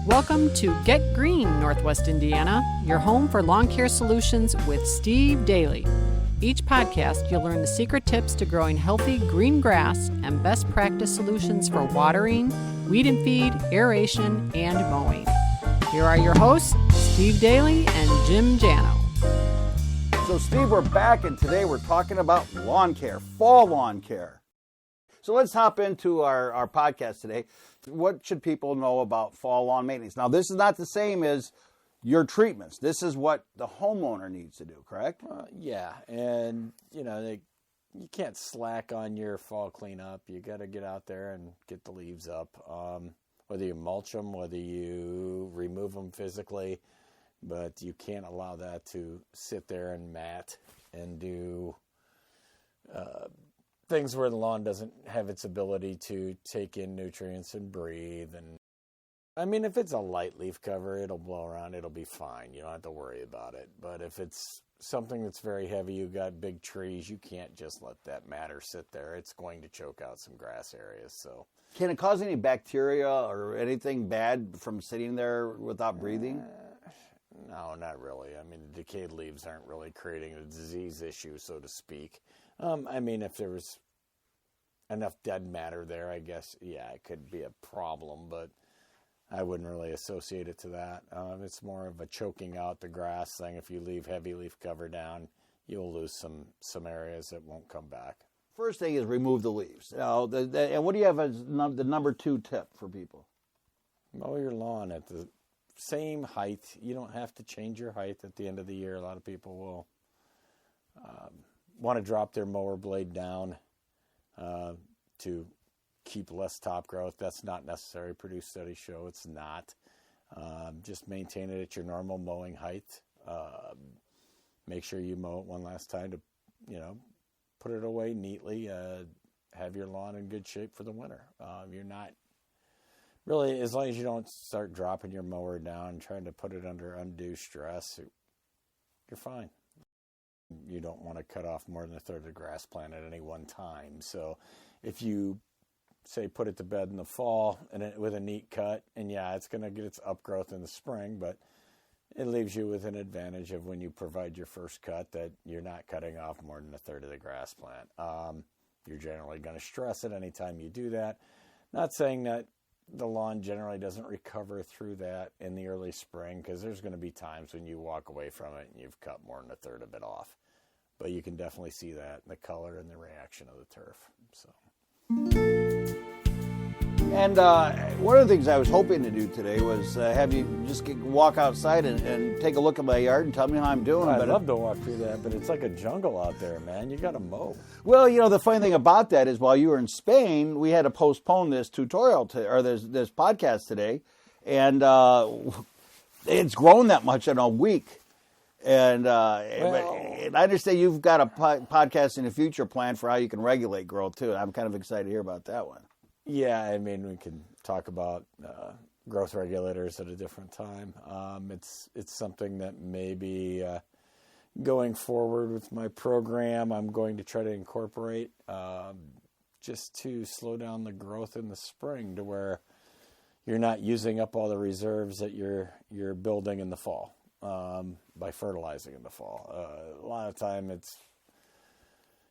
Welcome to Get Green, Northwest Indiana, your home for lawn care solutions with Steve Daly. Each podcast, you'll learn the secret tips to growing healthy green grass and best practice solutions for watering, weed and feed, aeration, and mowing. Here are your hosts, Steve Daly and Jim Jano. So Steve, we're back, and today we're talking about lawn care, fall lawn care. So let's hop into our podcast today. What should people know about fall lawn maintenance? Now, this is not the same as your treatments. This is what the homeowner needs to do, correct? Yeah, and you you can't slack on your fall cleanup. You got to get out there and get the leaves up. Whether you mulch them, whether you remove them physically, but you can't allow that to sit there and mat and do things where the lawn doesn't have its ability to take in nutrients and breathe. And I mean, if it's a light leaf cover, it'll blow around, it'll be fine. You don't have to worry about it. But if it's something that's very heavy, you got big trees, you can't just let that matter sit there. It's going to choke out some grass areas. So, can it cause any bacteria or anything bad from sitting there without breathing? No, not really. I mean, decayed leaves aren't really creating a disease issue, so to speak. I mean, if there was enough dead matter there, I guess, yeah, it could be a problem, but I wouldn't really associate it to that. It's more of a choking out the grass thing. If you leave heavy leaf cover down, you'll lose some areas that won't come back. First thing is remove the leaves. And what do you have as the number 2 tip for people? Mow your lawn at the same height. You don't have to change your height at the end of the year. A lot of people will want to drop their mower blade down to keep less top growth. That's not necessary. Produce studies show it's not. Just maintain it at your normal mowing height. Make sure you mow it one last time to, put it away neatly. Have your lawn in good shape for the winter. You're not really, as long as you don't start dropping your mower down and trying to put it under undue stress, you're fine. You don't want to cut off more than a third of the grass plant at any one time. So if you, say, put it to bed in the fall and with a neat cut, and yeah, it's going to get its upgrowth in the spring, but it leaves you with an advantage of when you provide your first cut that you're not cutting off more than a third of the grass plant. You're generally going to stress it anytime you do that. Not saying that the lawn generally doesn't recover through that in the early spring, because there's going to be times when you walk away from it and you've cut more than a third of it off. But you can definitely see that in the color and the reaction of the turf. So. And one of the things I was hoping to do today was have you just walk outside and take a look at my yard and tell me how I'm doing. I'd love to walk through that, but it's like a jungle out there, man. You got to mow. Well, the funny thing about that is while you were in Spain, we had to postpone this tutorial or this podcast today, and it's grown that much in a week. And I understand you've got a podcast in the future planned for how you can regulate growth too. I'm kind of excited to hear about that one. Yeah, I mean, we can talk about growth regulators at a different time. It's something that maybe going forward with my program, I'm going to try to incorporate just to slow down the growth in the spring to where you're not using up all the reserves that you're building in the fall by fertilizing in the fall. A lot of time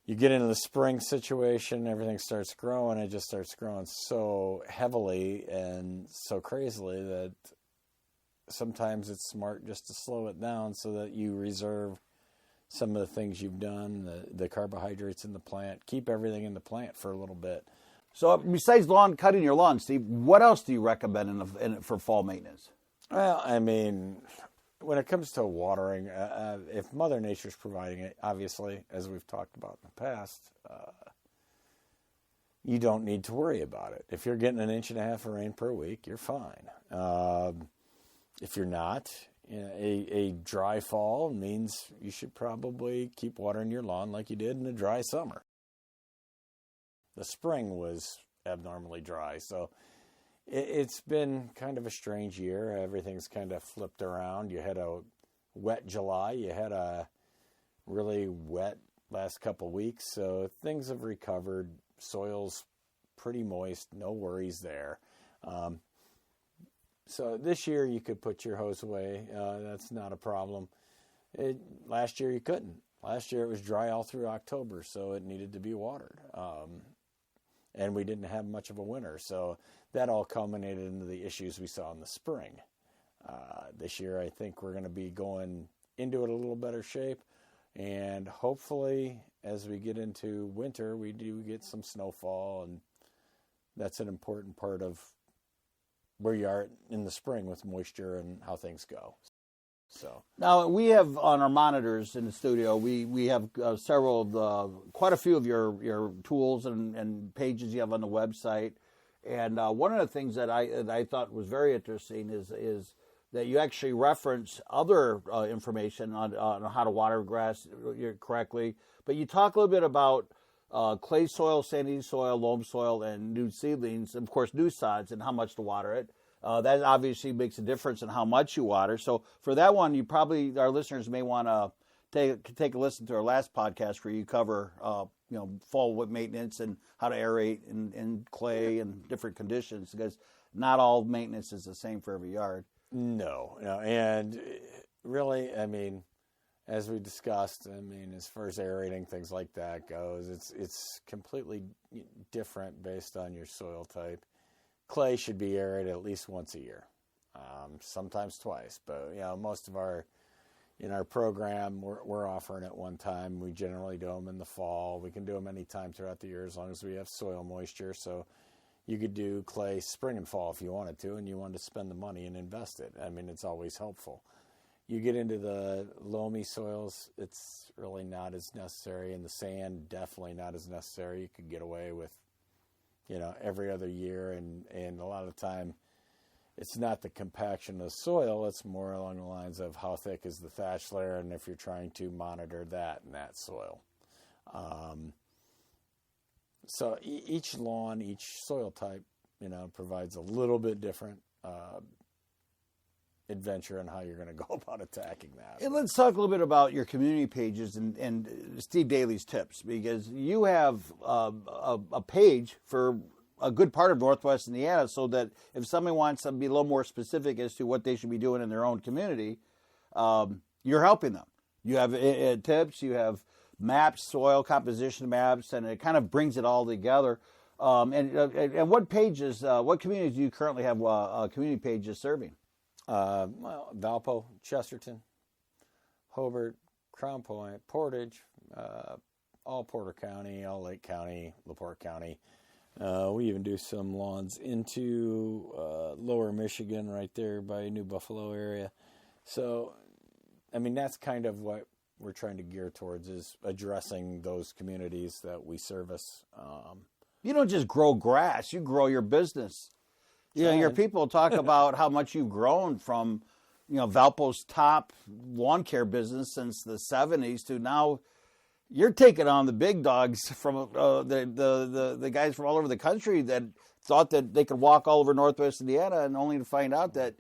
you get into the spring situation, everything starts growing. It just starts growing so heavily and so crazily that sometimes it's smart just to slow it down so that you reserve some of the things you've done, the carbohydrates in the plant, keep everything in the plant for a little bit. So besides cutting your lawn, Steve, what else do you recommend for fall maintenance? Well, I mean, when it comes to watering, if Mother Nature's providing it, obviously, as we've talked about in the past, you don't need to worry about it. If you're getting 1.5 inches of rain per week, you're fine. If you're not, a dry fall means you should probably keep watering your lawn like you did in a dry summer. The spring was abnormally dry, so it's been kind of a strange year. Everything's kind of flipped around. You had a wet July. You had a really wet last couple weeks. So things have recovered. Soil's pretty moist. No worries there. So this year you could put your hose away. That's not a problem. Last year you couldn't. Last year it was dry all through October, so it needed to be watered. And we didn't have much of a winter, so that all culminated into the issues we saw in the spring. This year I think we're going to be going into it a little better shape, and hopefully as we get into winter we do get some snowfall, and that's an important part of where you are in the spring with moisture and how things go. So now we have on our monitors in the studio, we have quite a few of your tools and pages you have on the website, and one of the things that I thought was very interesting is that you actually reference other information on how to water grass correctly, but you talk a little bit about clay soil, sandy soil, loam soil, and new seedlings, and of course new sods, and how much to water it. That obviously makes a difference in how much you water. So for that one, our listeners may want to take a listen to our last podcast where you cover fall maintenance and how to aerate in clay and different conditions, because not all maintenance is the same for every yard. No, and really, I mean, as we discussed, I mean, as far as aerating, things like that goes, it's completely different based on your soil type. Clay should be aerated at least once a year, sometimes twice. But most of in our program, we're offering it one time. We generally do them in the fall. We can do them any time throughout the year as long as we have soil moisture. So you could do clay spring and fall if you wanted to, and you wanted to spend the money and invest it. I mean, it's always helpful. You get into the loamy soils, it's really not as necessary, and the sand definitely not as necessary. You could get away with every other year, and a lot of the time it's not the compaction of the soil, it's more along the lines of how thick is the thatch layer, and if you're trying to monitor that in that soil. So each lawn, each soil type, provides a little bit different adventure on how you're going to go about attacking that. And let's talk a little bit about your community pages and Steve Daly's tips, because you have a page for a good part of Northwest Indiana, so that if somebody wants to be a little more specific as to what they should be doing in their own community, you're helping them. You have tips, you have maps, soil composition maps, and it kind of brings it all together. And what pages, what communities do you currently have community pages serving? Valpo, Chesterton, Hobart, Crown Point, Portage, all Porter County, all Lake County, LaPorte County. We even do some lawns into lower Michigan right there by New Buffalo area. So, I mean, that's kind of what we're trying to gear towards, is addressing those communities that we service. You don't just grow grass, you grow your business. Your people talk about how much you've grown from, Valpo's top lawn care business since the 70s to now. You're taking on the big dogs from the guys from all over the country that thought that they could walk all over Northwest Indiana, and only to find out that,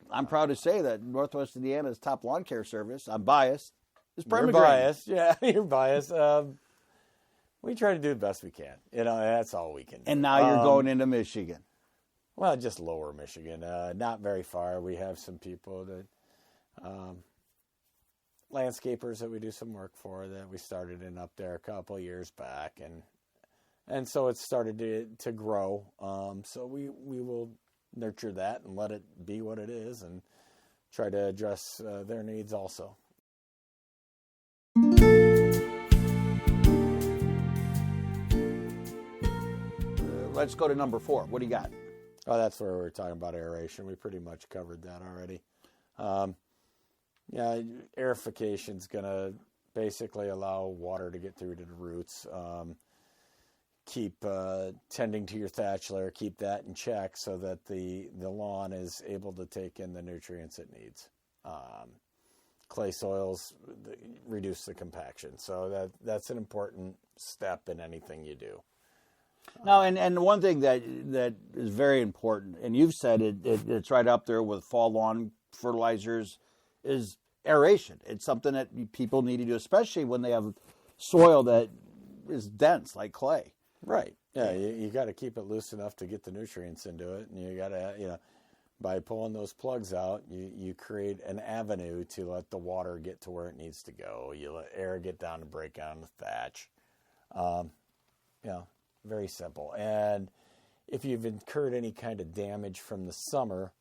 I'm proud to say that Northwest Indiana's top lawn care service, I'm biased, is Perma-Green. You're biased. Yeah, you're biased. We try to do the best we can. That's all we can do. And now you're going into Michigan. Well, just lower Michigan, not very far. We have some people that, landscapers that we do some work for, that we started in up there a couple of years back, and so it's started to grow. So we will nurture that and let it be what it is, and try to address their needs also. Let's go to number 4. What do you got? Oh, that's where we're talking about aeration. We pretty much covered that already. Aerification is going to basically allow water to get through to the roots. Keep tending to your thatch layer, keep that in check so that the lawn is able to take in the nutrients it needs. Clay soils reduce the compaction, so that's an important step in anything you do. Now, and one thing that is very important, and you've said it's right up there with fall lawn fertilizers, is aeration. It's something that people need to do, especially when they have soil that is dense like clay. Right. Yeah, you got to keep it loose enough to get the nutrients into it, and you got to, by pulling those plugs out, you create an avenue to let the water get to where it needs to go. You let air get down and break down the thatch. Very simple. And if you've incurred any kind of damage from the summer,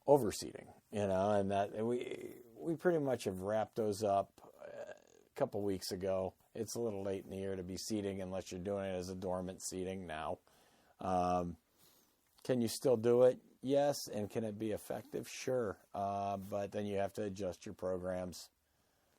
overseeding, and that we pretty much have wrapped those up a couple weeks ago. It's a little late in the year to be seeding unless you're doing it as a dormant seeding now. Can you still do it? Yes. And can it be effective? Sure. But then you have to adjust your programs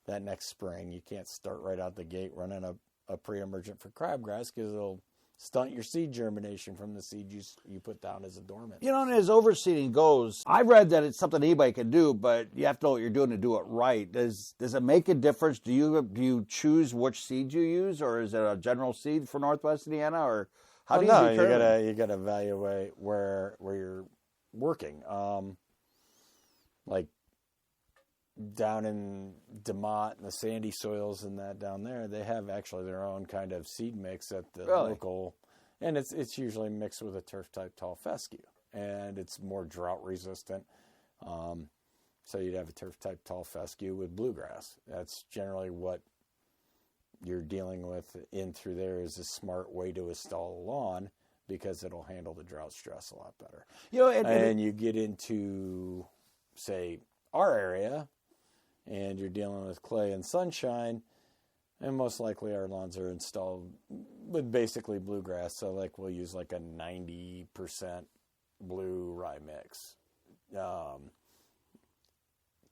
that next spring. You can't start right out the gate running a pre-emergent for crabgrass because it'll stunt your seed germination from the seed you put down as a dormant. And as overseeding goes, I've read that it's something anybody can do, but you have to know what you're doing to do it right. Does it make a difference? Do you choose which seed you use, or is it a general seed for Northwest Indiana, or how do you determine? You gotta evaluate where you're working. Like down in DeMott and the sandy soils and that down there, they have actually their own kind of seed mix at the local, and it's usually mixed with a turf type tall fescue, and it's more drought resistant. So you'd have a turf type tall fescue with bluegrass. That's generally what you're dealing with in through there. Is a smart way to install a lawn because it'll handle the drought stress a lot better. And you get into, say, our area, and you're dealing with clay and sunshine, and most likely our lawns are installed with basically bluegrass. So we'll use a 90% blue rye mix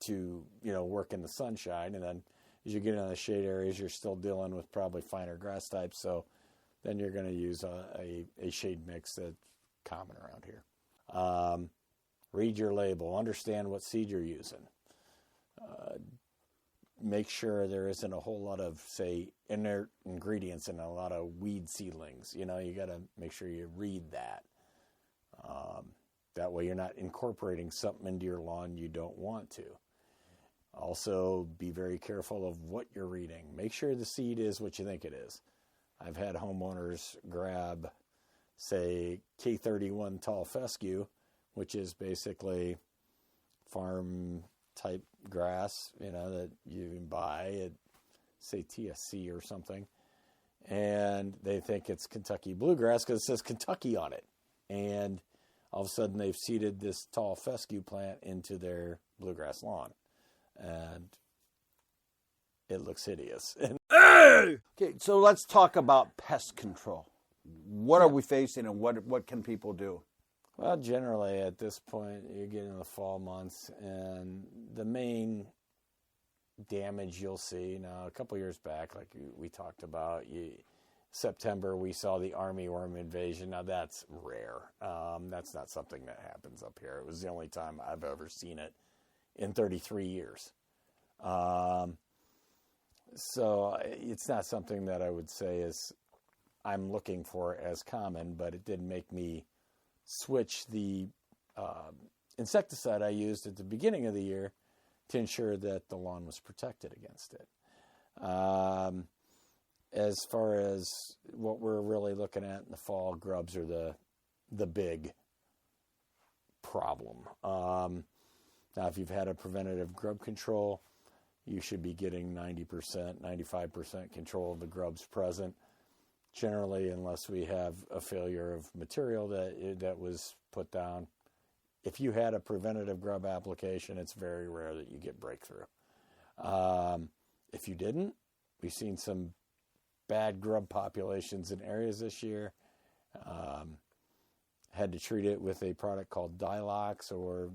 to work in the sunshine, and then as you get into the shade areas, you're still dealing with probably finer grass types. So then you're going to use a shade mix that's common around here. Read your label, understand what seed you're using. Make sure there isn't a whole lot of, say, inert ingredients in a lot of weed seedlings. You got to make sure you read that. That way you're not incorporating something into your lawn you don't want to. Also, be very careful of what you're reading. Make sure the seed is what you think it is. I've had homeowners grab, say, K31 tall fescue, which is basically farm type grass, that you can buy at, say, TSC or something, and they think it's Kentucky bluegrass because it says Kentucky on it, and all of a sudden they've seeded this tall fescue plant into their bluegrass lawn, and it looks hideous. Okay, so let's talk about pest control. What are we facing, and what can people do? Well, generally at this point, you get in the fall months, and the main damage you'll see, now a couple years back, like we talked about, September, we saw the armyworm invasion. Now that's rare. That's not something that happens up here. It was the only time I've ever seen it in 33 years. So it's not something that I would say is I'm looking for as common, but it did make me switch the insecticide I used at the beginning of the year to ensure that the lawn was protected against it. As far as what we're really looking at in the fall, grubs are the big problem. Now, if you've had a preventative grub control, you should be getting 90%, 95% control of the grubs present. Generally, unless we have a failure of material that was put down. If you had a preventative grub application, it's very rare that you get breakthrough. If you didn't, we've seen some bad grub populations in areas this year. Had to treat it with a product called Dilox or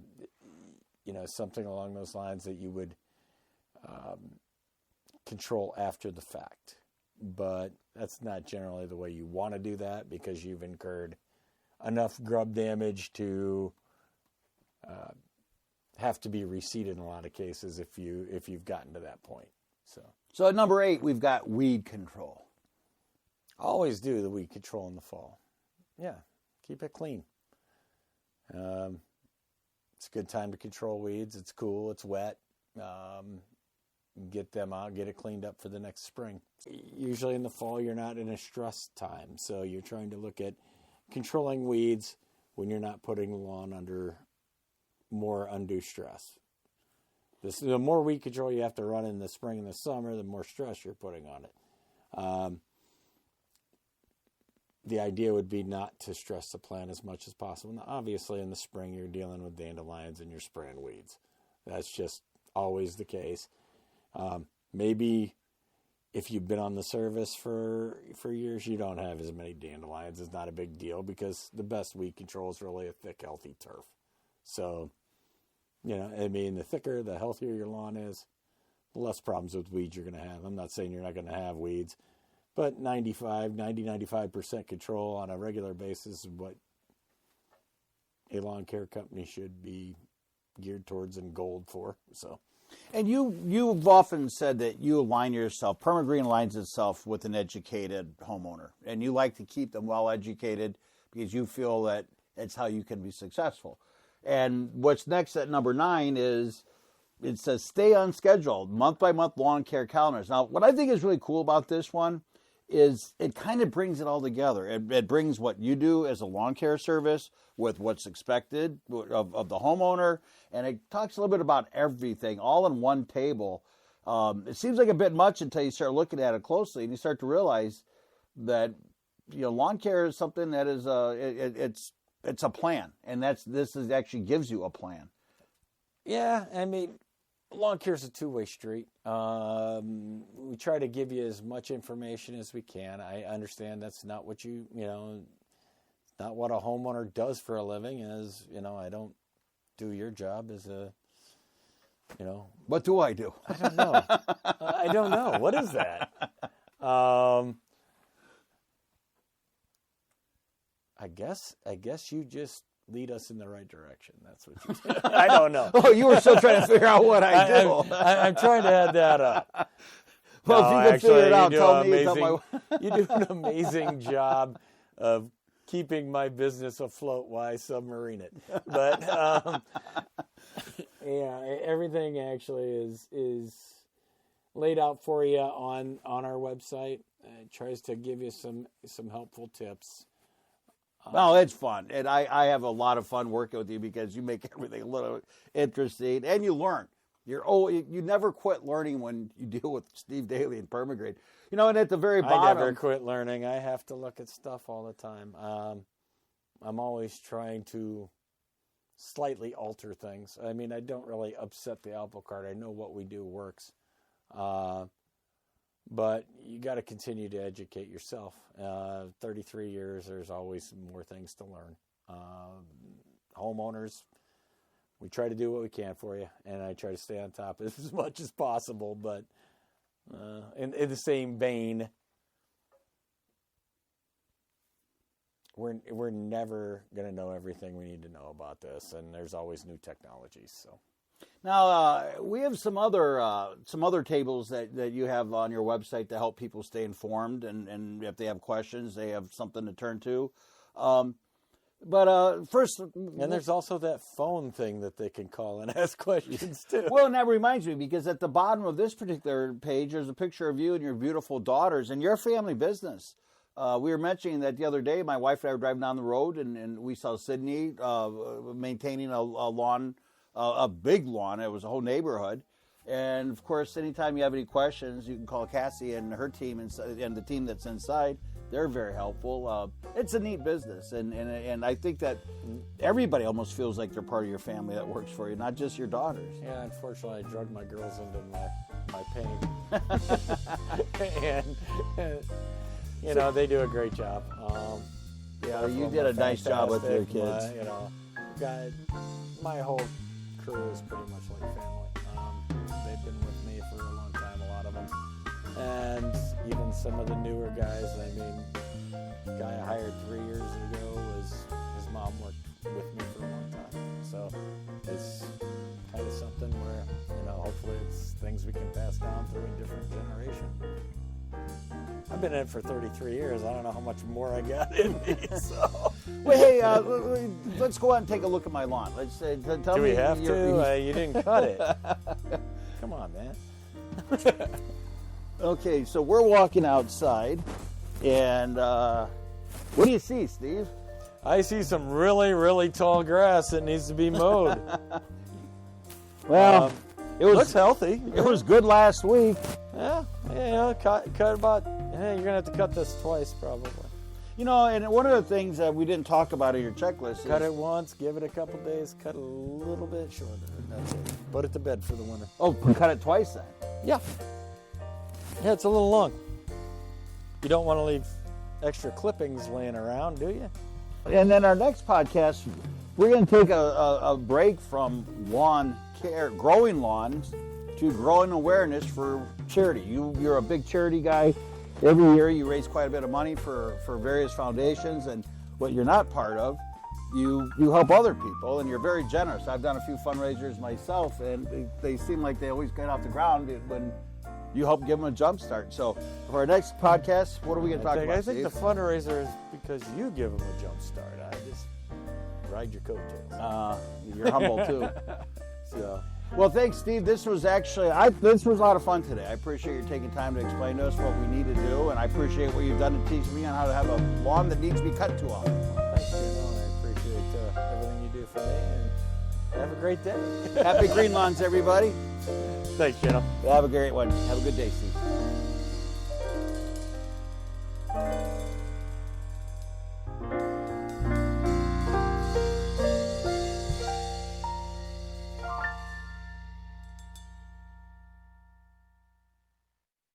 something along those lines that you would control after the fact. But that's not generally the way you want to do that because you've incurred enough grub damage to have to be reseeded in a lot of cases if you've gotten to that point. So at number 8, we've got weed control. Always do the weed control in the fall. Yeah, keep it clean. It's a good time to control weeds. It's cool. It's wet. Get them out, get it cleaned up for the next spring. Usually in the fall, you're not in a stress time, so you're trying to look at controlling weeds when you're not putting the lawn under more undue stress. The more weed control you have to run in the spring and the summer, the more stress you're putting on it. The idea would be not to stress the plant as much as possible. Now, obviously, in the spring, you're dealing with dandelions and you're spraying weeds. That's just always the case. Maybe if you've been on the service for years, you don't have as many dandelions. It's not a big deal because the best weed control is really a thick, healthy turf. So, the thicker, the healthier your lawn is, the less problems with weeds you're going to have. I'm not saying you're not going to have weeds, but 95% control on a regular basis is what a lawn care company should be geared towards and gold for. So, and you've often said that you align yourself, Perma-Green aligns itself with an educated homeowner, and you like to keep them well educated because you feel that it's how you can be successful. And what's next at number 9 is it says stay on schedule, month-by-month lawn care calendars. Now, what I think is really cool about this one is it kind of brings it all together. It brings what you do as a lawn care service with what's expected of the homeowner, and it talks a little bit about everything all in one table. It seems like a bit much until you start looking at it closely, and you start to realize that lawn care is something that is it's a plan, and this actually gives you a plan. Yeah, lawn care is a two-way street. We try to give you as much information as we can. I understand that's not what not what a homeowner does for a living. I don't do your job as a, What do I do? I don't know. I don't know. What is that? I guess you just lead us in the right direction. That's what you do. I don't know. Oh, you were still trying to figure out what I do. I'm trying to add that up. Well, if you can figure it out, tell me. You do an amazing job of keeping my business afloat while I submarine it. But everything actually is laid out for you on our website. It tries to give you some helpful tips. Well, it's fun, and I have a lot of fun working with you because you make everything a little interesting, and you learn. You never quit learning when you deal with Steve Daly and Perma-Green. And at the very bottom, I never quit learning. I have to look at stuff all the time. I'm always trying to slightly alter things. I don't really upset the apple cart. I know what we do works. But you got to continue to educate yourself. 33 years, there's always more things to learn. Homeowners, we try to do what we can for you, and I try to stay on top as much as possible. But in the same vein, we're never going to know everything we need to know about this, and there's always new technologies. So. Now, we have some other tables that you have on your website to help people stay informed, and if they have questions, they have something to turn to. But first... And there's also that phone thing that they can call and ask questions, too. Well, and that reminds me, because at the bottom of this particular page, there's a picture of you and your beautiful daughters and your family business. We were mentioning that the other day, my wife and I were driving down the road, and we saw Sydney maintaining a lawn, a big lawn. It was a whole neighborhood. And, of course, anytime you have any questions, you can call Cassie and her team and the team that's inside. They're very helpful. It's a neat business, and I think that everybody almost feels like they're part of your family that works for you, not just your daughters. Yeah, unfortunately, I drug my girls into my pain. And, they do a great job. Yeah, you did a nice job with your kids. My whole crew is pretty much like family. They've been with me for a long time, a lot of them. And even some of the newer guys, the guy I hired 3 years ago, his mom worked with me for a long time. So it's kind of something where, hopefully it's things we can pass down through a different generation. I've been in it for 33 years. I don't know how much more I got in me. So. Well, hey, let's go out and take a look at my lawn. Let's tell Do me. We have to? You didn't cut it. Come on, man. Okay, so we're walking outside, and what do you see, Steve? I see some really, really tall grass that needs to be mowed. Well, it looks healthy. It was good last week. Yeah, cut about. Hey, you're gonna have to cut this twice probably. You know, and one of the things that we didn't talk about in your checklist is Cut it once, give it a couple days, cut a little bit shorter, and that's it. Put it to bed for the winter. Oh, cut it twice then. Yeah. Yeah, it's a little long. You don't want to leave extra clippings laying around, do you? And then our next podcast, we're going to take a break from lawn care, growing lawns, to growing awareness for charity. You're a big charity guy. Every year you raise quite a bit of money for various foundations, and what you're not part of, you help other people, and you're very generous. I've done a few fundraisers myself, and they seem like they always get off the ground when you help give them a jump start. So for our next podcast, what are we going to talk about, I think Steve? the fundraiser is because you give them a jump start. I just ride your coattails. You're humble too. So. Well, thanks, Steve. This was actually this was a lot of fun today. I appreciate you taking time to explain to us what we need to do, and I appreciate what you've done to teach me on how to have a lawn that needs to be cut too often. Thank you, and I appreciate everything you do for me, and have a great day. Happy green lawns, everybody. Thanks, Jenna. Have a great one. Have a good day, Steve.